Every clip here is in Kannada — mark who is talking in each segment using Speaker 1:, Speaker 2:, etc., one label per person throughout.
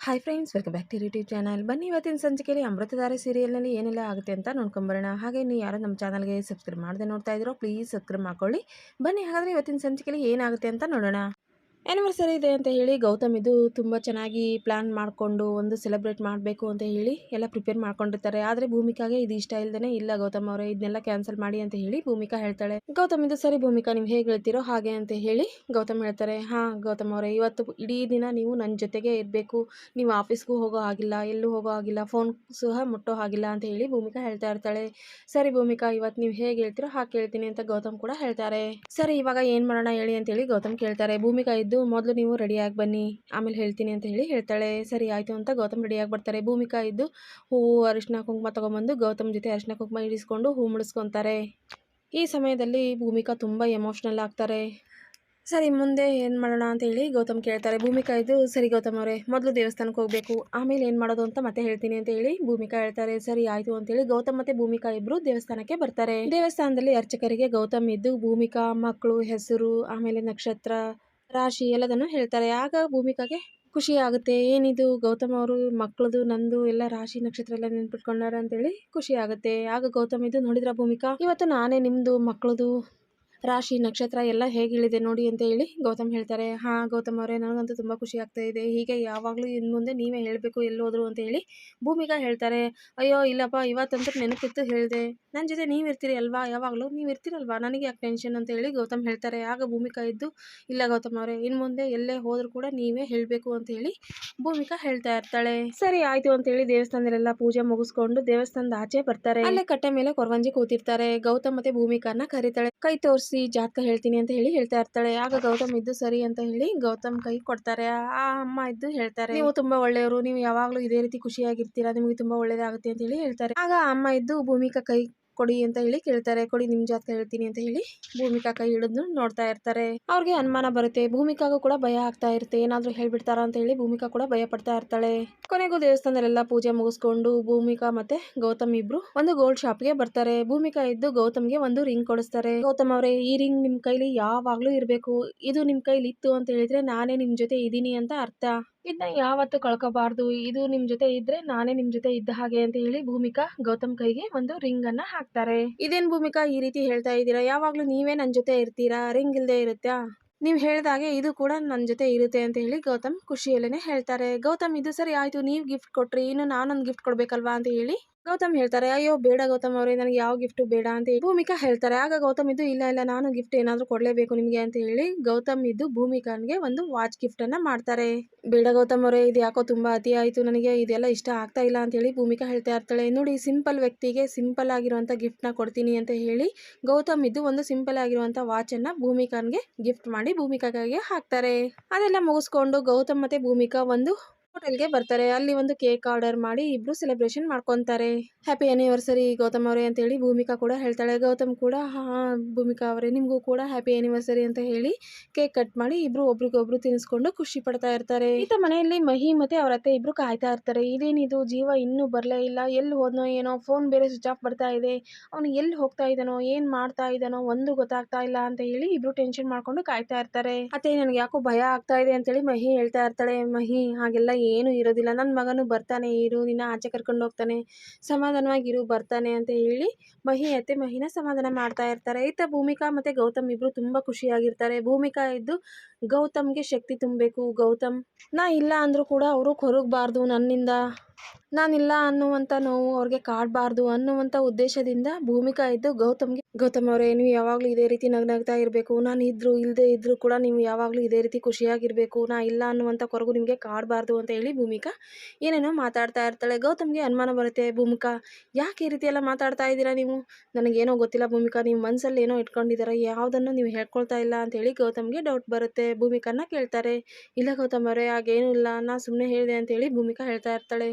Speaker 1: Hi friends, welcome back to YouTube channel. ಬನ್ನಿ ಇವತ್ತಿನ ಸಂಚಿಕೆಯಲ್ಲಿ ಅಮೃತಧಾರೆ ಸೀರಿಯಲ್ನಲ್ಲಿ ಏನೆಲ್ಲ ಆಗುತ್ತೆ ಅಂತ ನೋಡ್ಕೊಂಬರೋಣ. ಹಾಗೆ ನೀವು ಯಾರು ನಮ್ಮ ಚಾನಲ್ಗೆ ಸಬ್ಸ್ಕ್ರೈಬ್ ಮಾಡದೆ ನೋಡ್ತಾ ಇದ್ದೀರೋ ಪ್ಲೀಸ್ ಸಬ್ಸ್ಕ್ರೈಬ್ ಮಾಡ್ಕೊಳ್ಳಿ. ಬನ್ನಿ ಹಾಗಾದರೆ ಇವತ್ತಿನ ಸಂಚಿಕೆಯಲ್ಲಿ ಏನಾಗುತ್ತೆ ಅಂತ ನೋಡೋಣ. ಆ್ಯನಿವರ್ಸರಿ ಇದೆ ಅಂತ ಹೇಳಿ ಗೌತಮ್ ಇದು ತುಂಬ ಚೆನ್ನಾಗಿ ಪ್ಲ್ಯಾನ್ ಮಾಡಿಕೊಂಡು ಒಂದು ಸೆಲೆಬ್ರೇಟ್ ಮಾಡಬೇಕು ಅಂತ ಹೇಳಿ ಎಲ್ಲ ಪ್ರಿಪೇರ್ ಮಾಡ್ಕೊಂಡಿರ್ತಾರೆ. ಆದರೆ ಭೂಮಿಕಾಗೆ ಇದು ಇಷ್ಟ ಇಲ್ಲದೇ, ಇಲ್ಲ ಗೌತಮ್ ಅವರೇ ಇದನ್ನೆಲ್ಲ ಕ್ಯಾನ್ಸಲ್ ಮಾಡಿ ಅಂತ ಹೇಳಿ ಭೂಮಿಕಾ ಹೇಳ್ತಾಳೆ. ಗೌತಮ್ ಇದು ಸರಿ ಭೂಮಿಕಾ, ನೀವು ಹೇಗೆ ಹೇಳ್ತೀರೋ ಹಾಗೆ ಅಂತ ಹೇಳಿ ಗೌತಮ್ ಹೇಳ್ತಾರೆ. ಹಾಂ ಗೌತಮ್ ಅವರೇ, ಇವತ್ತು ಇಡೀ ದಿನ ನೀವು ನನ್ನ ಜೊತೆಗೆ ಇರಬೇಕು, ನೀವು ಆಫೀಸ್ಗೂ ಹೋಗೋ ಆಗಿಲ್ಲ, ಎಲ್ಲೂ ಹೋಗೋ ಆಗಿಲ್ಲ, ಫೋನ್ ಸಹ ಮುಟ್ಟೋ ಆಗಿಲ್ಲ ಅಂತ ಹೇಳಿ ಭೂಮಿಕಾ ಹೇಳ್ತಾ ಇರ್ತಾಳೆ. ಸರಿ ಭೂಮಿಕಾ, ಇವತ್ತು ನೀವು ಹೇಗೆ ಹೇಳ್ತೀರೋ ಹಾಗೆ ಕೇಳ್ತೀನಿ ಅಂತ ಗೌತಮ್ ಕೂಡ ಹೇಳ್ತಾರೆ. ಸರಿ ಇವಾಗ ಏನು ಮಾಡೋಣ ಹೇಳಿ ಅಂತೇಳಿ ಗೌತಮ್ ಕೇಳ್ತಾರೆ. ಭೂಮಿಕಾ ಇದ್ದು ಮೊದಲು ನೀವು ರೆಡಿಯಾಗಿ ಬನ್ನಿ, ಆಮೇಲೆ ಹೇಳ್ತೀನಿ ಅಂತ ಹೇಳಿ ಹೇಳ್ತಾಳೆ. ಸರಿ ಆಯಿತು ಅಂತ ಗೌತಮ್ ರೆಡಿಯಾಗಿ ಬರ್ತಾರೆ. ಭೂಮಿಕಾ ಇದ್ದು ಹೂವು ಅರಿಶಿನ ಕುಂಕುಮ ತೊಗೊಂಬಂದು ಗೌತಮ್ ಜೊತೆ ಅರಿಶಿನ ಕುಂಕುಮ ಇಡಿಸ್ಕೊಂಡು ಹೂ ಮುಡಿಸ್ಕೊತಾರೆ. ಈ ಸಮಯದಲ್ಲಿ ಭೂಮಿಕಾ ತುಂಬ ಎಮೋಷ್ನಲ್ ಆಗ್ತಾರೆ. ಸರಿ ಮುಂದೆ ಏನು ಮಾಡೋಣ ಅಂತ ಹೇಳಿ ಗೌತಮ್ ಕೇಳ್ತಾರೆ. ಭೂಮಿಕಾ ಇದ್ದು ಸರಿ ಗೌತಮ್ ಅವರೇ, ಮೊದಲು ದೇವಸ್ಥಾನಕ್ಕೆ ಹೋಗಬೇಕು, ಆಮೇಲೆ ಏನು ಮಾಡೋದು ಅಂತ ಮತ್ತೆ ಹೇಳ್ತೀನಿ ಅಂತ ಹೇಳಿ ಭೂಮಿಕಾ ಹೇಳ್ತಾರೆ. ಸರಿ ಆಯಿತು ಅಂತೇಳಿ ಗೌತಮ್ ಮತ್ತು ಭೂಮಿಕಾ ಇಬ್ಬರು ದೇವಸ್ಥಾನಕ್ಕೆ ಬರ್ತಾರೆ. ದೇವಸ್ಥಾನದಲ್ಲಿ ಅರ್ಚಕರಿಗೆ ಗೌತಮ್ ಇದ್ದು ಭೂಮಿಕಾ ಮಕ್ಕಳು ಹೆಸರು, ಆಮೇಲೆ ನಕ್ಷತ್ರ, ರಾಶಿ ಎಲ್ಲದನ್ನು ಹೇಳ್ತಾರೆ. ಆಗ ಭೂಮಿಕಾಗೆ ಖುಷಿ ಆಗುತ್ತೆ. ಏನಿದು ಗೌತಮ್ ಅವರು ಮಕ್ಕಳದು ನಂದು ಎಲ್ಲ ರಾಶಿ ನಕ್ಷತ್ರ ಎಲ್ಲ ನೆನ್ಪಿಟ್ಕೊಂಡಾರ ಅಂತೇಳಿ ಖುಷಿ ಆಗುತ್ತೆ. ಆಗ ಗೌತಮ್ ಇದು ನೋಡಿದ್ರ ಭೂಮಿಕಾ, ಇವತ್ತು ನಾನೇ ನಿಮ್ಮದು ಮಕ್ಕಳದು ರಾಶಿ ನಕ್ಷತ್ರ ಎಲ್ಲ ಹೇಗಿಳಿದೆ ನೋಡಿ ಅಂತ ಹೇಳಿ ಗೌತಮ್ ಹೇಳ್ತಾರೆ. ಹಾಂ ಗೌತಮ್ ಅವರೇ, ನನಗಂತೂ ತುಂಬ ಖುಷಿ ಆಗ್ತಾ ಇದೆ, ಹೀಗೆ ಯಾವಾಗಲೂ ಇನ್ನು ಮುಂದೆ ನೀವೇ ಹೇಳಬೇಕು ಎಲ್ಲೋದ್ರು ಅಂತ ಹೇಳಿ ಭೂಮಿಕಾ ಹೇಳ್ತಾರೆ. ಅಯ್ಯೋ ಇಲ್ಲಪ್ಪ, ಇವತ್ತಂತೂ ನೆನಪಿತ್ತು ಹೇಳಿದೆ, ನನ್ನ ಜೊತೆ ನೀವು ಇರ್ತೀರಿ ಅಲ್ವಾ, ಯಾವಾಗಲೂ ನೀವು ಇರ್ತೀರಲ್ವಾ, ನನಗೆ ಯಾಕೆ ಟೆನ್ಷನ್ ಅಂತ ಹೇಳಿ ಗೌತಮ್ ಹೇಳ್ತಾರೆ. ಆಗ ಭೂಮಿಕಾ ಇದ್ದು ಇಲ್ಲ ಗೌತಮ್ ಅವರೇ, ಇನ್ನು ಮುಂದೆ ಎಲ್ಲೇ ಹೋದರೂ ಕೂಡ ನೀವೇ ಹೇಳಬೇಕು ಅಂತ ಹೇಳಿ ಭೂಮಿಕಾ ಹೇಳ್ತಾ ಇರ್ತಾಳೆ. ಸರಿ ಆಯಿತು ಅಂತೇಳಿ ದೇವಸ್ಥಾನದಲ್ಲೆಲ್ಲ ಪೂಜೆ ಮುಗಿಸ್ಕೊಂಡು ದೇವಸ್ಥಾನದ ಆಚೆ ಬರ್ತಾರೆ. ಅಲ್ಲೇ ಕಟ್ಟೆ ಮೇಲೆ ಕೊರವಂಜಿ ಕೂತಿರ್ತಾರೆ. ಗೌತಮ್ ಮತ್ತೆ ಭೂಮಿಕಾನ ಕರೀತಾಳೆ. ಕೈ ತೋರಿಸಿ ಜಾತಕ ಹೇಳ್ತೀನಿ ಅಂತ ಹೇಳಿ ಹೇಳ್ತಾ ಇರ್ತಾಳೆ. ಆಗ ಗೌತಮ್ ಇದ್ದು ಸರಿ ಅಂತ ಹೇಳಿ ಗೌತಮ್ ಕೈ ಕೊಡ್ತಾರೆ. ಆ ಅಮ್ಮ ಇದ್ದು ಹೇಳ್ತಾರೆ, ನೀವು ತುಂಬಾ ಒಳ್ಳೆಯವರು, ನೀವು ಯಾವಾಗಲೂ ಇದೇ ರೀತಿ ಖುಷಿಯಾಗಿರ್ತೀರಾ, ನಿಮಗೆ ತುಂಬಾ ಒಳ್ಳೇದಾಗುತ್ತೆ ಅಂತ ಹೇಳಿ ಹೇಳ್ತಾರೆ. ಆಗ ಅಮ್ಮ ಇದ್ದು ಭೂಮಿಕಾ ಕೈ ಕೊಡಿ ಅಂತ ಹೇಳಿ ಕೇಳ್ತಾರೆ. ಕೊಡಿ ನಿಮ್ ಜಾತಕ ಹೇಳ್ತೀನಿ ಅಂತ ಹೇಳಿ ಭೂಮಿಕಾ ಕೈ ಹಿಡಿದು ನೋಡ್ತಾ ಇರ್ತಾರೆ. ಅವ್ರಿಗೆ ಅನುಮಾನ ಬರುತ್ತೆ. ಭೂಮಿಕಾಗೂ ಕೂಡ ಭಯ ಆಗ್ತಾ ಇರುತ್ತೆ, ಏನಾದ್ರೂ ಹೇಳ್ಬಿಡ್ತಾರ ಅಂತ ಹೇಳಿ ಭೂಮಿಕಾ ಕೂಡ ಭಯ ಪಡ್ತಾ ಇರ್ತಾಳೆ. ಕೊನೆಗೂ ದೇವಸ್ಥಾನದಲ್ಲೆಲ್ಲ ಪೂಜೆ ಮುಗಿಸ್ಕೊಂಡು ಭೂಮಿಕಾ ಮತ್ತೆ ಗೌತಮ್ ಇಬ್ರು ಒಂದು ಗೋಲ್ಡ್ ಶಾಪ್ಗೆ ಬರ್ತಾರೆ. ಭೂಮಿಕಾ ಇದ್ದು ಗೌತಮ್ಗೆ ಒಂದು ರಿಂಗ್ ಕೊಡಿಸ್ತಾರೆ. ಗೌತಮ್ ಅವರೇ, ಈ ರಿಂಗ್ ನಿಮ್ ಕೈಲಿ ಯಾವಾಗ್ಲೂ ಇರ್ಬೇಕು, ಇದು ನಿಮ್ ಕೈಲಿ ಇತ್ತು ಅಂತ ಹೇಳಿದ್ರೆ ನಾನೇ ನಿಮ್ ಜೊತೆ ಇದೀನಿ ಅಂತ ಅರ್ಥ, ಇದನ್ನ ಯಾವತ್ತೂ ಕಳ್ಕೋಬಾರ್ದು, ಇದು ನಿಮ್ ಜೊತೆ ಇದ್ರೆ ನಾನೇ ನಿಮ್ ಜೊತೆ ಇದ್ದ ಹಾಗೆ ಅಂತ ಹೇಳಿ ಭೂಮಿಕಾ ಗೌತಮ್ ಕೈಗೆ ಒಂದು ರಿಂಗ್ ಅನ್ನ ಹಾಕ್ತಾರೆ. ಇದೇನ್ ಭೂಮಿಕಾ ಈ ರೀತಿ ಹೇಳ್ತಾ ಇದ್ದೀರಾ, ಯಾವಾಗ್ಲೂ ನೀವೇ ನನ್ ಜೊತೆ ಇರ್ತೀರಾ, ರಿಂಗ್ ಇಲ್ದೇ ಇರುತ್ತಾ, ನೀವು ಹೇಳ್ದಾಗೆ ಇದು ಕೂಡ ನನ್ನ ಜೊತೆ ಇರುತ್ತೆ ಅಂತ ಹೇಳಿ ಗೌತಮ್ ಖುಷಿಯಲ್ಲೇನೆ ಹೇಳ್ತಾರೆ. ಗೌತಮ್ ಇದು ಸರಿ ಆಯ್ತು, ನೀವು ಗಿಫ್ಟ್ ಕೊಟ್ರಿ, ಇನ್ನು ನಾನೊಂದು ಗಿಫ್ಟ್ ಕೊಡ್ಬೇಕಲ್ವಾ ಅಂತ ಹೇಳಿ ಗೌತಮ್ ಹೇಳ್ತಾರೆ. ಅಯ್ಯೋ ಬೇಡ ಗೌತಮ್ ಅವರೇ, ನನಗೆ ಯಾವ ಗಿಫ್ಟ್ ಬೇಡ ಅಂತ ಭೂಮಿಕಾ ಹೇಳ್ತಾರೆ. ಆಗ ಗೌತಮ್ ಇದ್ದು ಇಲ್ಲ ಇಲ್ಲ, ನಾನು ಗಿಫ್ಟ್ ಏನಾದ್ರೂ ಕೊಡ್ಲೇಬೇಕು ನಿಮಗೆ ಅಂತ ಹೇಳಿ ಗೌತಮ್ ಇದ್ದು ಭೂಮಿಕಾನ್ಗೆ ಒಂದು ವಾಚ್ ಗಿಫ್ಟ್ ಅನ್ನ ಮಾಡ್ತಾರೆ. ಬೇಡ ಗೌತಮ್ ಅವರೇ, ಇದು ಯಾಕೋ ತುಂಬಾ ಅತಿ ಆಯ್ತು, ನನಗೆ ಇದೆಲ್ಲ ಇಷ್ಟ ಆಗ್ತಾ ಇಲ್ಲ ಅಂತ ಹೇಳಿ ಭೂಮಿಕಾ ಹೇಳ್ತಾ ಇರ್ತಾಳೆ. ನೋಡಿ, ಸಿಂಪಲ್ ವ್ಯಕ್ತಿಗೆ ಸಿಂಪಲ್ ಆಗಿರುವಂತ ಗಿಫ್ಟ್ ನ ಕೊಡ್ತೀನಿ ಅಂತ ಹೇಳಿ ಗೌತಮ್ ಇದ್ದು ಒಂದು ಸಿಂಪಲ್ ಆಗಿರುವಂತ ವಾಚ್ ಅನ್ನ ಭೂಮಿಕಾನ್ಗೆ ಗಿಫ್ಟ್ ಮಾಡಿ ಭೂಮಿಕಾ ಕೈಗೆ ಹಾಕ್ತಾರೆ. ಅದೆಲ್ಲ ಮುಗಿಸ್ಕೊಂಡು ಗೌತಮ್ ಮತ್ತೆ ಭೂಮಿಕಾ ಒಂದು ಹೋಟೆಲ್ಗೆ ಬರ್ತಾರೆ. ಅಲ್ಲಿ ಒಂದು ಕೇಕ್ ಆರ್ಡರ್ ಮಾಡಿ ಇಬ್ರು ಸೆಲೆಬ್ರೇಷನ್ ಮಾಡ್ಕೊಂತಾರೆ. ಹ್ಯಾಪಿ ಆನಿವರ್ಸರಿ ಗೌತಮ್ ಅವರೇ ಅಂತ ಹೇಳಿ ಭೂಮಿಕಾ ಕೂಡ ಹೇಳ್ತಾಳೆ. ಗೌತಮ್ ಕೂಡ ಹಾ ಭೂಮಿಕಾ ಅವರೇ, ನಿಮಗೂ ಕೂಡ ಹ್ಯಾಪಿ ಆನಿವರ್ಸರಿ ಅಂತ ಹೇಳಿ ಕೇಕ್ ಕಟ್ ಮಾಡಿ ಇಬ್ರು ಒಬ್ರಿಗೊಬ್ರು ತಿನ್ನಿಸ್ಕೊಂಡು ಖುಷಿ ಪಡ್ತಾ ಇರ್ತಾರೆ. ಈತ ಮನೆಯಲ್ಲಿ ಮಹಿ ಮತ್ತೆ ಅವ್ರ ಅತ್ತೆ ಇಬ್ರು ಕಾಯ್ತಾ ಇರ್ತಾರೆ. ಇದೇನಿದು ಜೀವ ಇನ್ನೂ ಬರ್ಲೇ ಇಲ್ಲ, ಎಲ್ಲಿ ಹೋದ್ನೋ ಏನೋ, ಫೋನ್ ಬೇರೆ ಸ್ವಿಚ್ ಆಫ್ ಬರ್ತಾ ಇದೆ, ಅವ್ನು ಎಲ್ಲಿ ಹೋಗ್ತಾ ಇದ್ದಾನೋ, ಏನ್ ಮಾಡ್ತಾ ಇದ್ದಾನೋ ಒಂದು ಗೊತ್ತಾಗ್ತಾ ಇಲ್ಲ ಅಂತ ಹೇಳಿ ಇಬ್ರು ಟೆನ್ಷನ್ ಮಾಡ್ಕೊಂಡು ಕಾಯ್ತಾ ಇರ್ತಾರೆ. ಅತ್ತೆ, ನನಗೆ ಯಾಕೋ ಭಯ ಆಗ್ತಾ ಇದೆ ಅಂತ ಹೇಳಿ ಮಹಿ ಹೇಳ್ತಾ ಇರ್ತಾಳೆ. ಮಹಿ, ಹಾಗೆಲ್ಲ ಏನು ಇರೋದಿಲ್ಲ, ನನ್ನ ಮಗನು ಬರ್ತಾನೆ, ಇರು, ನಿನ್ನ ಆಚೆ ಕರ್ಕೊಂಡು ಹೋಗ್ತಾನೆ, ಸಮಾಧಾನವಾಗಿರು, ಬರ್ತಾನೆ ಅಂತ ಹೇಳಿ ಮಹಿ ಅತ್ತೆ ಮಹಿನ ಸಮಾಧಾನ ಮಾಡ್ತಾ ಇರ್ತಾರೆ. ಇತ್ತ ಭೂಮಿಕಾ ಮತ್ತೆ ಗೌತಮ್ ಇಬ್ರು ತುಂಬಾ ಖುಷಿಯಾಗಿರ್ತಾರೆ. ಭೂಮಿಕಾ ಇದ್ದು ಗೌತಮ್ಗೆ ಶಕ್ತಿ ತುಂಬಬೇಕು, ಗೌತಮ್ ನಾ ಇಲ್ಲ ಅಂದ್ರೂ ಕೂಡ ಅವರು ಕೊರಗಬಾರ್ದು ನನ್ನಿಂದ, ನಾನಿಲ್ಲ ಅನ್ನುವಂಥ ನೋವು ಅವ್ರಿಗೆ ಕಾಡಬಾರ್ದು ಅನ್ನುವಂಥ ಉದ್ದೇಶದಿಂದ ಭೂಮಿಕಾ ಇದ್ದು ಗೌತಮ್ ಅವರೇ, ನೀವು ಯಾವಾಗಲೂ ಇದೇ ರೀತಿ ನಗ್ನಗ್ತಾ ಇರಬೇಕು, ನಾನು ಇದ್ರು ಇಲ್ಲದೆ ಇದ್ರೂ ಕೂಡ ನೀವು ಯಾವಾಗಲೂ ಇದೇ ರೀತಿ ಖುಷಿಯಾಗಿರಬೇಕು, ನಾ ಇಲ್ಲ ಅನ್ನುವಂಥ ಕೊರಗು ನಿಮಗೆ ಕಾಡಬಾರ್ದು ಅಂತ ಹೇಳಿ ಭೂಮಿಕಾ ಏನೇನೋ ಮಾತಾಡ್ತಾ ಇರ್ತಾಳೆ. ಗೌತಮ್ಗೆ ಅನುಮಾನ ಬರುತ್ತೆ. ಭೂಮಿಕಾ, ಯಾಕೆ ಈ ರೀತಿ ಎಲ್ಲ ಮಾತಾಡ್ತಾ ಇದ್ದೀರಾ ನೀವು, ನನಗೇನೋ ಗೊತ್ತಿಲ್ಲ ಭೂಮಿಕಾ, ನೀವು ಮನಸ್ಸಲ್ಲಿ ಏನೋ ಇಟ್ಕೊಂಡಿದ್ದೀರಾ, ಯಾವುದನ್ನು ನೀವು ಹೇಳ್ಕೊಳ್ತಾ ಇಲ್ಲ ಅಂತ ಹೇಳಿ ಗೌತಮ್ಗೆ ಡೌಟ್ ಬರುತ್ತೆ. ಭೂಮಿಕಾನ ಕೇಳ್ತಾರೆ. ಇಲ್ಲ ಗೌತಮ್ ಅವರೇ, ಹಾಗೇನೂ ಇಲ್ಲ, ನಾ ಸುಮ್ಮನೆ ಹೇಳಿದೆ ಅಂತ ಹೇಳಿ ಭೂಮಿಕಾ ಹೇಳ್ತಾ ಇರ್ತಾಳೆ.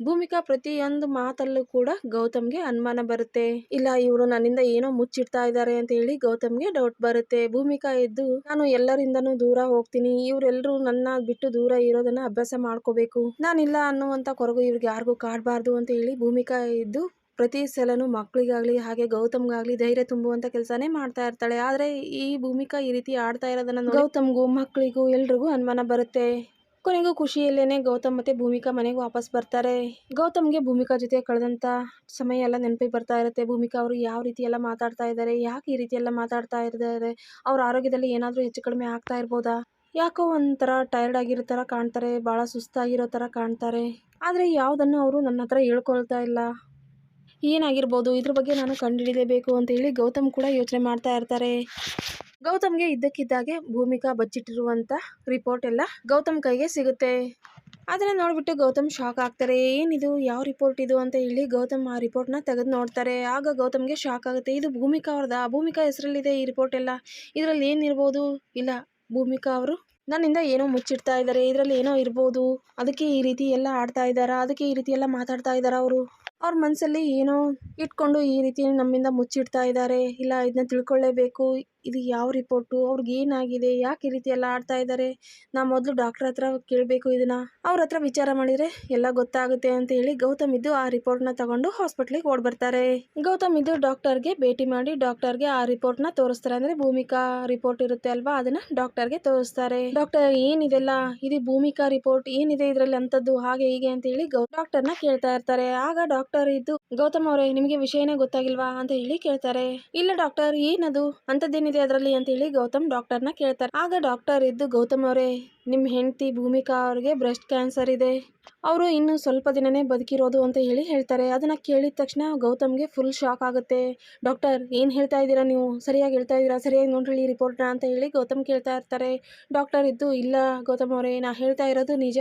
Speaker 1: ಭೂಮಿಕಾ ಪ್ರತಿಯೊಂದು ಮಾತಲ್ಲೂ ಕೂಡ ಗೌತಮ್ಗೆ ಅನುಮಾನ ಬರುತ್ತೆ. ಇಲ್ಲ, ಇವರು ನನ್ನಿಂದ ಏನೋ ಮುಚ್ಚಿಡ್ತಾ ಇದ್ದಾರೆ ಅಂತ ಹೇಳಿ ಗೌತಮ್ಗೆ ಡೌಟ್ ಬರುತ್ತೆ. ಭೂಮಿಕಾ ಇದ್ದು ನಾನು ಎಲ್ಲರಿಂದನೂ ದೂರ ಹೋಗ್ತೀನಿ, ಇವರೆಲ್ಲರೂ ನನ್ನ ಬಿಟ್ಟು ದೂರ ಇರೋದನ್ನ ಅಭ್ಯಾಸ ಮಾಡ್ಕೋಬೇಕು, ನಾನಿಲ್ಲ ಅನ್ನುವಂಥ ಕೊರಗು ಇವ್ರಿಗೆ ಯಾರಿಗೂ ಕಾಡಬಾರ್ದು ಅಂತ ಹೇಳಿ ಭೂಮಿಕಾ ಇದ್ದು ಪ್ರತಿ ಸಲನೂ ಮಕ್ಕಳಿಗಾಗ್ಲಿ ಹಾಗೆ ಗೌತಮ್ಗಾಗ್ಲಿ ಧೈರ್ಯ ತುಂಬುವಂತ ಕೆಲಸನೇ ಮಾಡ್ತಾ ಇರ್ತಾಳೆ. ಆದ್ರೆ ಈ ಭೂಮಿಕಾ ಈ ರೀತಿ ಆಡ್ತಾ ಇರೋದನ್ನ ಗೌತಮ್ಗೂ ಮಕ್ಕಳಿಗೂ ಎಲ್ರಿಗೂ ಅನುಮಾನ ಬರುತ್ತೆ. ಕೊನೆಗೂ ಖುಷಿಯಲ್ಲೇನೆ ಗೌತಮ್ ಮತ್ತೆ ಭೂಮಿಕಾ ಮನೆಗೆ ವಾಪಸ್ ಬರ್ತಾರೆ. ಗೌತಮ್ಗೆ ಭೂಮಿಕಾ ಜೊತೆ ಕಳೆದಂತ ಸಮಯ ಎಲ್ಲ ನೆನಪಿಗೆ ಬರ್ತಾ ಇರುತ್ತೆ. ಭೂಮಿಕಾ ಅವರು ಯಾವ ರೀತಿ ಎಲ್ಲ ಮಾತಾಡ್ತಾ ಇದ್ದಾರೆ, ಯಾಕೆ ಈ ರೀತಿ ಎಲ್ಲ ಮಾತಾಡ್ತಾ ಇದ್ದಾರೆ, ಅವ್ರ ಆರೋಗ್ಯದಲ್ಲಿ ಏನಾದರೂ ಹೆಚ್ಚು ಕಡಿಮೆ ಆಗ್ತಾ ಇರ್ಬೋದಾ, ಯಾಕೋ ಒಂಥರ ಟೈರ್ಡ್ ಆಗಿರೋ ಥರ ಕಾಣ್ತಾರೆ, ಭಾಳ ಸುಸ್ತಾಗಿರೋ ಥರ ಕಾಣ್ತಾರೆ. ಆದರೆ ಯಾವುದನ್ನು ಅವರು ನನ್ನ ಹತ್ರ ಹೇಳ್ಕೊಳ್ತಾ ಇಲ್ಲ. ಏನಾಗಿರ್ಬೋದು, ಇದ್ರ ಬಗ್ಗೆ ನಾನು ಕಂಡುಹಿಡಿಯಲೇಬೇಕು ಅಂತ ಹೇಳಿ ಗೌತಮ್ ಕೂಡ ಯೋಚನೆ ಮಾಡ್ತಾ ಇರ್ತಾರೆ. ಗೌತಮ್ಗೆ ಇದ್ದಕ್ಕಿದ್ದಾಗೆ ಭೂಮಿಕಾ ಬಚ್ಚಿಟ್ಟಿರುವಂಥ ರಿಪೋರ್ಟ್ ಎಲ್ಲ ಗೌತಮ್ ಕೈಗೆ ಸಿಗುತ್ತೆ. ಅದನ್ನು ನೋಡಿಬಿಟ್ಟು ಗೌತಮ್ ಶಾಕ್ ಆಗ್ತಾರೆ. ಏನಿದು, ಯಾವ ರಿಪೋರ್ಟ್ ಇದು ಅಂತ ಹೇಳಿ ಗೌತಮ್ ಆ ರಿಪೋರ್ಟ್ನ ತೆಗೆದು ನೋಡ್ತಾರೆ. ಆಗ ಗೌತಮ್ಗೆ ಶಾಕ್ ಆಗುತ್ತೆ. ಇದು ಭೂಮಿಕಾ ಅವ್ರದ್ದಾ? ಭೂಮಿಕಾ ಹೆಸರಲ್ಲಿದೆ ಈ ರಿಪೋರ್ಟ್ ಎಲ್ಲ. ಇದರಲ್ಲಿ ಏನಿರ್ಬೋದು? ಇಲ್ಲ, ಭೂಮಿಕಾ ಅವರು ನನ್ನಿಂದ ಏನೋ ಮುಚ್ಚಿಡ್ತಾ ಇದ್ದಾರೆ, ಇದರಲ್ಲಿ ಏನೋ ಇರ್ಬೋದು, ಅದಕ್ಕೆ ಈ ರೀತಿ ಎಲ್ಲ ಆಡ್ತಾ ಇದ್ದಾರಾ, ಅದಕ್ಕೆ ಈ ರೀತಿ ಎಲ್ಲ ಮಾತಾಡ್ತಾ ಇದ್ದಾರಾ, ಅವ್ರ ಮನಸ್ಸಲ್ಲಿ ಏನೋ ಇಟ್ಕೊಂಡು ಈ ರೀತಿ ನಮ್ಮಿಂದ ಮುಚ್ಚಿಡ್ತಾ ಇದ್ದಾರೆ. ಇಲ್ಲ, ಇದನ್ನ ತಿಳ್ಕೊಳ್ಳೇಬೇಕು. ಇದು ಯಾವ ರಿಪೋರ್ಟು, ಅವ್ರಿಗೆ ಏನಾಗಿದೆ, ಯಾಕೆ ಈ ರೀತಿ ಎಲ್ಲ ಆಡ್ತಾ ಇದ್ದಾರೆ, ನಾ ಮೊದಲು ಡಾಕ್ಟರ್ ಹತ್ರ ಕೇಳಬೇಕು, ಇದನ್ನ ಅವ್ರ ಹತ್ರ ವಿಚಾರ ಮಾಡಿದರೆ ಎಲ್ಲ ಗೊತ್ತಾಗುತ್ತೆ ಅಂತ ಹೇಳಿ ಗೌತಮ್ ಇದ್ದು ಆ ರಿಪೋರ್ಟ್ನ ತಗೊಂಡು ಹಾಸ್ಪಿಟ್ಲಿಗೆ ಓಡ್ ಬರ್ತಾರೆ. ಗೌತಮ್ ಇದ್ದು ಡಾಕ್ಟರ್ಗೆ ಭೇಟಿ ಮಾಡಿ ಡಾಕ್ಟರ್ಗೆ ಆ ರಿಪೋರ್ಟ್ನ ತೋರಿಸ್ತಾರೆ. ಅಂದರೆ ಭೂಮಿಕಾ ರಿಪೋರ್ಟ್ ಇರುತ್ತೆ ಅಲ್ವಾ, ಅದನ್ನ ಡಾಕ್ಟರ್ಗೆ ತೋರಿಸ್ತಾರೆ. ಡಾಕ್ಟರ್, ಏನಿದೆಲ್ಲ, ಇದು ಭೂಮಿಕಾ ರಿಪೋರ್ಟ್, ಏನಿದೆ ಇದರಲ್ಲಿ ಅಂತದ್ದು, ಹಾಗೆ ಹೀಗೆ ಅಂತ ಹೇಳಿ ಡಾಕ್ಟರ್ನ ಕೇಳ್ತಾ ಇರ್ತಾರೆ. ಆಗ ಡಾಕ್ಟರ್ ಇದ್ದು, ಗೌತಮ್ ಅವರೇ, ನಿಮಗೆ ವಿಷಯನೇ ಗೊತ್ತಾಗಿಲ್ವಾ ಅಂತ ಹೇಳಿ ಕೇಳ್ತಾರೆ. ಇಲ್ಲ ಡಾಕ್ಟರ್, ಏನದು, ಅಂತದ್ದೇನಿದೆ ಅದರಲ್ಲಿ ಅಂತ ಹೇಳಿ ಗೌತಮ್ ಡಾಕ್ಟರ್ನ ಕೇಳ್ತಾರೆ. ಆಗ ಡಾಕ್ಟರ್ ಇದ್ದು, ಗೌತಮ್ ಅವರೇ, ನಿಮ್ಮ ಹೆಂಡತಿ ಭೂಮಿಕಾ ಅವ್ರಿಗೆ ಬ್ರೆಸ್ಟ್ ಕ್ಯಾನ್ಸರ್ ಇದೆ, ಅವರು ಇನ್ನು ಸ್ವಲ್ಪ ದಿನನೇ ಬದುಕಿರೋದು ಅಂತ ಹೇಳಿ ಹೇಳ್ತಾರೆ. ಅದನ್ನ ಕೇಳಿದ ತಕ್ಷಣ ಗೌತಮ್ಗೆ ಫುಲ್ ಶಾಕ್ ಆಗುತ್ತೆ. ಡಾಕ್ಟರ್, ಏನು ಹೇಳ್ತಾ ಇದ್ದೀರಾ ನೀವು, ಸರಿಯಾಗಿ ಹೇಳ್ತಾ ಇದ್ದೀರಾ, ಸರಿಯಾಗಿ ನೋಡ್ರಿ ರಿಪೋರ್ಟ್ನ ಅಂತ ಹೇಳಿ ಗೌತಮ್ ಕೇಳ್ತಾ ಇರ್ತಾರೆ. ಡಾಕ್ಟರ್ ಇದ್ದು, ಇಲ್ಲ ಗೌತಮ್ ಅವರೇ, ನಾ ಹೇಳ್ತಾ ಇರೋದು ನಿಜ,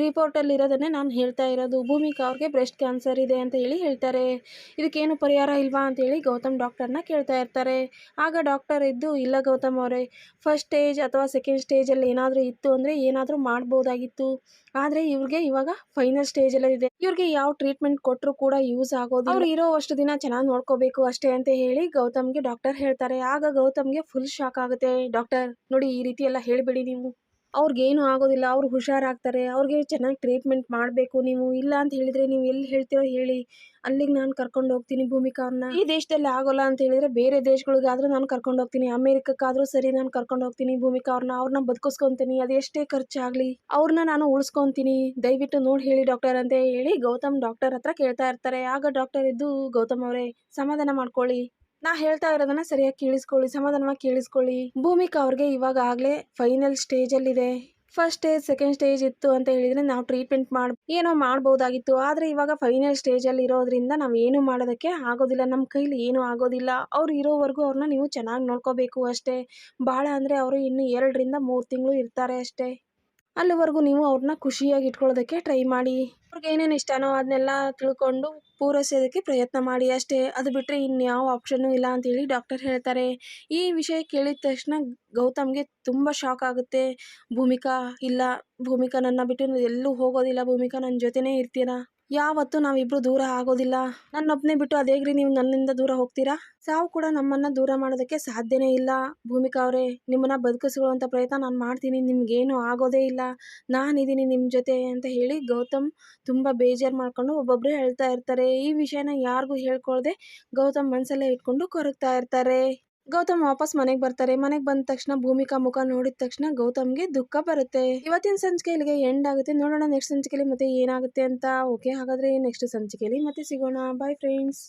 Speaker 1: ರಿಪೋರ್ಟಲ್ಲಿ ಇರೋದನ್ನೇ ನಾನು ಹೇಳ್ತಾ ಇರೋದು, ಭೂಮಿಕಾ ಅವ್ರಿಗೆ ಬ್ರೆಸ್ಟ್ ಕ್ಯಾನ್ಸರ್ ಇದೆ ಅಂತ ಹೇಳಿ ಹೇಳ್ತಾರೆ. ಇದಕ್ಕೇನು ಪರಿಹಾರ ಇಲ್ವಾ ಅಂತ ಹೇಳಿ ಗೌತಮ್ ಡಾಕ್ಟರ್ನ ಕೇಳ್ತಾ ಇರ್ತಾರೆ. ಆಗ ಡಾಕ್ಟರ್ ಇದ್ದು, ಇಲ್ಲ ಗೌತಮ್ ಅವರೇ, ಫಸ್ಟ್ ಸ್ಟೇಜ್ ಅಥವಾ ಸೆಕೆಂಡ್ ಸ್ಟೇಜಲ್ಲಿ ಏನಾದರೂ ಇತ್ತು ಅಂದರೆ ಏನಾದರೂ ಮಾಡ್ಬೋದಾಗಿತ್ತು, ಆದರೆ ಇವ್ರಿಗೆ ಇವಾಗ ಫೈನಲ್ ಸ್ಟೇಜಲ್ಲೇ ಇದೆ, ಇವ್ರಿಗೆ ಯಾವ ಟ್ರೀಟ್ಮೆಂಟ್ ಕೊಟ್ಟರು ಕೂಡ ಯೂಸ್ ಆಗೋದು, ಅವ್ರು ಇರೋವಷ್ಟು ದಿನ ಚೆನ್ನಾಗಿ ನೋಡ್ಕೋಬೇಕು ಅಷ್ಟೇ ಅಂತ ಹೇಳಿ ಗೌತಮ್ಗೆ ಡಾಕ್ಟರ್ ಹೇಳ್ತಾರೆ. ಆಗ ಗೌತಮ್ಗೆ ಫುಲ್ ಶಾಕ್ ಆಗುತ್ತೆ. ಡಾಕ್ಟರ್ ನೋಡಿ, ಈ ರೀತಿ ಎಲ್ಲ ಹೇಳಿಬಿಡಿ ನೀವು, ಅವ್ರಿಗೇನು ಆಗೋದಿಲ್ಲ, ಅವ್ರು ಹುಷಾರಾಗ್ತಾರೆ, ಅವ್ರಿಗೆ ಚೆನ್ನಾಗಿ ಟ್ರೀಟ್ಮೆಂಟ್ ಮಾಡಬೇಕು ನೀವು, ಇಲ್ಲ ಅಂತ ಹೇಳಿದರೆ ನೀವು ಎಲ್ಲಿ ಹೇಳ್ತೀರೋ ಹೇಳಿ, ಅಲ್ಲಿಗೆ ನಾನು ಕರ್ಕೊಂಡು ಹೋಗ್ತೀನಿ ಭೂಮಿಕಾ ಅವ್ರನ್ನ. ಈ ದೇಶದಲ್ಲಿ ಆಗೋಲ್ಲ ಅಂತ ಹೇಳಿದರೆ ಬೇರೆ ದೇಶಗಳಿಗಾದರೂ ನಾನು ಕರ್ಕೊಂಡು ಹೋಗ್ತೀನಿ, ಅಮೇರಿಕಕ್ಕಾದರೂ ಸರಿ ನಾನು ಕರ್ಕೊಂಡು ಹೋಗ್ತೀನಿ ಭೂಮಿಕಾ ಅವ್ರನ್ನ ಬದುಕಿಸ್ಕೊತೀನಿ, ಅದು ಎಷ್ಟೇ ಖರ್ಚಾಗಲಿ ಅವ್ರನ್ನ ನಾನು ಉಳಿಸ್ಕೊತೀನಿ, ದಯವಿಟ್ಟು ನೋಡಿ ಹೇಳಿ ಡಾಕ್ಟರ್ ಅಂತ ಹೇಳಿ ಗೌತಮ್ ಡಾಕ್ಟರ್ ಹತ್ರ ಕೇಳ್ತಾ ಇರ್ತಾರೆ. ಆಗ ಡಾಕ್ಟರ್ ಇದ್ದು, ಗೌತಮ್ ಅವರೇ, ಸಮಾಧಾನ ಮಾಡ್ಕೊಳ್ಳಿ, ನಾ ಹೇಳ್ತಾ ಇರೋದನ್ನ ಸರಿಯಾಗಿ ಕೇಳಿಸ್ಕೊಳ್ಳಿ, ಸಮಾಧಾನವಾಗಿ ಕೇಳಿಸ್ಕೊಳ್ಳಿ, ಭೂಮಿಕಾ ಅವ್ರಿಗೆ ಇವಾಗ ಆಗಲೇ ಫೈನಲ್ ಸ್ಟೇಜಲ್ಲಿದೆ, ಫಸ್ಟ್ ಸ್ಟೇಜ್ ಸೆಕೆಂಡ್ ಸ್ಟೇಜ್ ಇತ್ತು ಅಂತ ಹೇಳಿದರೆ ನಾವು ಟ್ರೀಟ್ಮೆಂಟ್ ಏನೋ ಮಾಡ್ಬೋದಾಗಿತ್ತು, ಆದರೆ ಇವಾಗ ಫೈನಲ್ ಸ್ಟೇಜಲ್ಲಿ ಇರೋದ್ರಿಂದ ನಾವು ಏನು ಮಾಡೋದಕ್ಕೆ ಆಗೋದಿಲ್ಲ, ನಮ್ಮ ಕೈಲಿ ಏನೂ ಆಗೋದಿಲ್ಲ, ಅವ್ರು ಇರೋವರೆಗೂ ಅವ್ರನ್ನ ನೀವು ಚೆನ್ನಾಗಿ ನೋಡ್ಕೋಬೇಕು ಅಷ್ಟೇ, ಭಾಳ ಅಂದರೆ ಅವರು ಇನ್ನು 2 ರಿಂದ 3 ತಿಂಗಳು ಇರ್ತಾರೆ ಅಷ್ಟೇ, ಅಲ್ಲಿವರೆಗೂ ನೀವು ಅವ್ರನ್ನ ಖುಷಿಯಾಗಿ ಇಟ್ಕೊಳ್ಳೋದಕ್ಕೆ ಟ್ರೈ ಮಾಡಿ, ಅವ್ರಿಗೆ ಏನೇನು ಇಷ್ಟನೋ ಅದನ್ನೆಲ್ಲ ತಿಳ್ಕೊಂಡು ಪೂರೈಸೋದಕ್ಕೆ ಪ್ರಯತ್ನ ಮಾಡಿ ಅಷ್ಟೇ, ಅದು ಬಿಟ್ಟರೆ ಇನ್ಯಾವ ಆಪ್ಷನ್ನು ಇಲ್ಲ ಅಂತೇಳಿ ಡಾಕ್ಟರ್ ಹೇಳ್ತಾರೆ. ಈ ವಿಷಯ ಕೇಳಿದ ತಕ್ಷಣ ಗೌತಮ್ಗೆ ತುಂಬ ಶಾಕ್ ಆಗುತ್ತೆ. ಭೂಮಿಕಾ, ಇಲ್ಲ, ಭೂಮಿಕಾ ನನ್ನ ಬಿಟ್ಟು ಎಲ್ಲೂ ಹೋಗೋದಿಲ್ಲ, ಭೂಮಿಕಾ ನನ್ನ ಜೊತೆನೇ ಇರ್ತೀರಾ, ಯಾವತ್ತೂ ನಾವಿಬ್ಬರು ದೂರ ಆಗೋದಿಲ್ಲ, ನನ್ನೊಬ್ಬನೇ ಬಿಟ್ಟು ಅದೇಗ್ರಿ ನೀವು ನನ್ನಿಂದ ದೂರ ಹೋಗ್ತೀರಾ, ಸಾವು ಕೂಡ ನಮ್ಮನ್ನು ದೂರ ಮಾಡೋದಕ್ಕೆ ಸಾಧ್ಯನೇ ಇಲ್ಲ, ಭೂಮಿಕಾ ಅವರೇ, ನಿಮ್ಮನ್ನು ಬದುಕಿಸ್ಕೊಳ್ಳುವಂಥ ಪ್ರಯತ್ನ ನಾನು ಮಾಡ್ತೀನಿ, ನಿಮಗೇನು ಆಗೋದೇ ಇಲ್ಲ, ನಾನಿದ್ದೀನಿ ನಿಮ್ಮ ಜೊತೆ ಅಂತ ಹೇಳಿ ಗೌತಮ್ ತುಂಬ ಬೇಜಾರು ಮಾಡ್ಕೊಂಡು ಒಬ್ಬೊಬ್ಬರೇ ಹೇಳ್ತಾ ಇರ್ತಾರೆ. ಈ ವಿಷಯನ ಯಾರಿಗೂ ಹೇಳ್ಕೊಳ್ದೆ ಗೌತಮ್ ಮನಸ್ಸಲ್ಲೇ ಇಟ್ಕೊಂಡು ಕೊರಗ್ತಾ ಇರ್ತಾರೆ. ಗೌತಮ್ ವಾಪಸ್ ಮನೆಗೆ ಬರ್ತಾರೆ. ಮನೆಗೆ ಬಂದ ತಕ್ಷಣ ಭೂಮಿಕಾ ಮುಖ ನೋಡಿದ ತಕ್ಷಣ ಗೌತಮ್ಗೆ ದುಃಖ ಬರುತ್ತೆ. ಇವತ್ತಿನ ಸಂಚಿಕೆ ಇಲ್ಲಿಗೆ ಎಂಡ್ ಆಗುತ್ತೆ. ನೋಡೋಣ ನೆಕ್ಸ್ಟ್ ಸಂಚಿಕೆಯಲ್ಲಿ ಮತ್ತೆ ಏನಾಗುತ್ತೆ ಅಂತ. ಓಕೆ, ಹಾಗಾದರೆ ನೆಕ್ಸ್ಟ್ ಸಂಚಿಕೆಯಲ್ಲಿ ಮತ್ತೆ ಸಿಗೋಣ. Bye friends.